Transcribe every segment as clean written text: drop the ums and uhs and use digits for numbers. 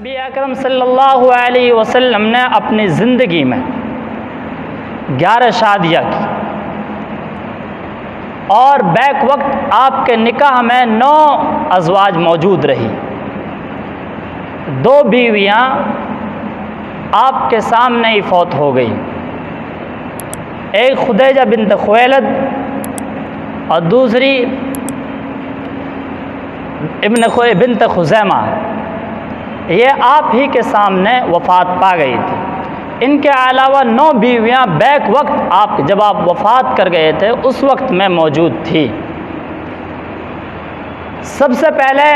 नबी अकरम सल्लल्लाहु अलैहि वसल्लम ने अपनी ज़िंदगी में 11 शादियाँ की और बैक वक्त आपके निकाह में 9 अज़वाज मौजूद रही। 2 बीवियाँ आपके सामने ही फौत हो गई, एक खुदैजा बिन्त खुवैलद और दूसरी बिन्त खुज़ैमा। ये आप ही के सामने वफ़ात पा गई थी। इनके अलावा 9 बीवियाँ बैक वक्त आप जब आप वफ़ात कर गए थे उस वक्त में मौजूद थी। सबसे पहले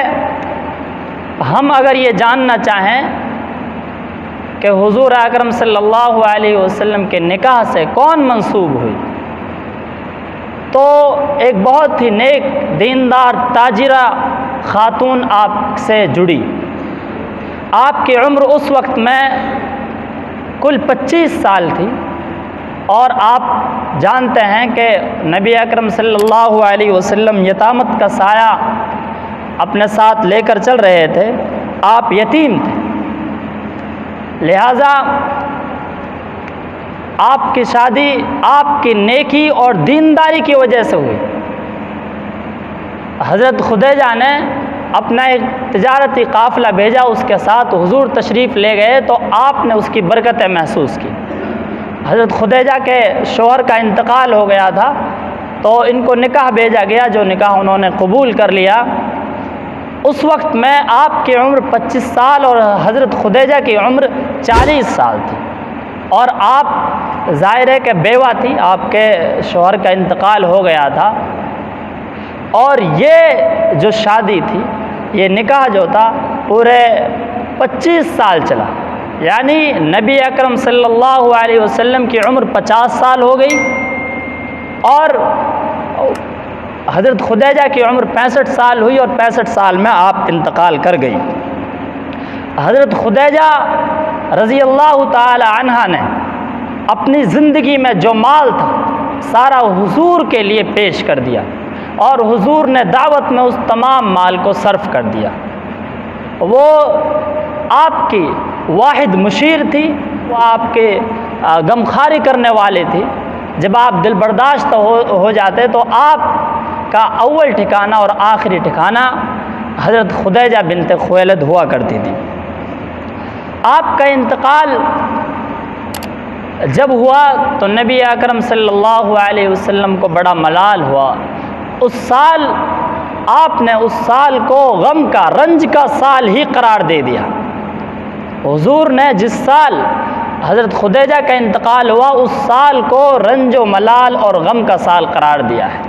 हम अगर ये जानना चाहें कि हुज़ूर अकरम सल्लल्लाहु अलैहि वसल्लम के निकाह से कौन मंसूब हुई, तो एक बहुत ही नेक दीनदार ताजिरा खातून आपसे जुड़ी। आपकी उम्र उस वक्त में कुल 25 साल थी और आप जानते हैं कि नबी अकरम सल्लल्लाहु अलैहि वसल्लम यतामत का साया अपने साथ लेकर चल रहे थे। आप यतीम थे, लिहाजा आपकी शादी आपकी नेकी और दीनदारी की वजह से हुई। हज़रत खुदैजा ने अपना एक तिजारती काफ़िला भेजा, उसके साथ हुजूर तशरीफ़ ले गए तो आपने उसकी बरकतें महसूस की। हज़रत खुदैजा के शौहर का इंतकाल हो गया था तो इनको निकाह भेजा गया, जो निकाह उन्होंने कबूल कर लिया। उस वक्त में आपकी उम्र 25 साल और हज़रत खुदैजा की उम्र 40 साल थी और आप ज़ाहिर है कि बेवा थी, आपके शौहर का इंतकाल हो गया था। और ये जो शादी थी, ये निकाह जो था पूरे 25 साल चला, यानी नबी अकरम सल्लल्लाहु अलैहि वसल्लम की उम्र 50 साल हो गई और हज़रत खुदैजा की उम्र 65 साल हुई और 65 साल में आप इंतकाल कर गई। हज़रत खुदैजा रज़ी अल्लाह ताला अन्हा ने अपनी ज़िंदगी में जो माल था सारा हुजूर के लिए पेश कर दिया और हुजूर ने दावत में उस तमाम माल को सर्फ कर दिया। वो आपकी वाहिद मुशीर थी, वो आपके गमखारी करने वाले थी। जब आप दिल बर्दाश्त हो जाते तो आपका अव्वल ठिकाना और आखिरी ठिकाना हज़रत खुदैजा बिन्त खुवैलद हुआ करती थी। आपका इंतकाल जब हुआ तो नबी अकरम सल्लल्लाहु अलैहि वसल्लम को बड़ा मलाल हुआ। उस साल आपने उस साल को गम का, रंज का साल ही करार दे दिया। हुजूर ने जिस साल हज़रत खुदैजा का इंतकाल हुआ उस साल को रंज व मलाल और गम का साल करार दिया है,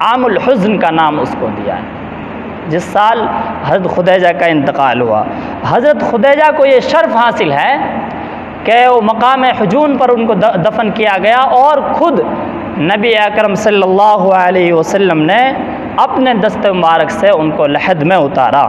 आमुल हुज़्न का नाम उसको दिया है। जिस साल हज़रत खुदैजा का इंतकाल हुआ, हज़रत खुदैजा को ये शर्फ़ हासिल है कि वो मकाम हुजून पर उनको दफन किया गया और ख़ुद नबी अकरम सल्लल्लाहु अलैहि वसल्लम ने अपने दस्त मुबारक से उनको लहद में उतारा।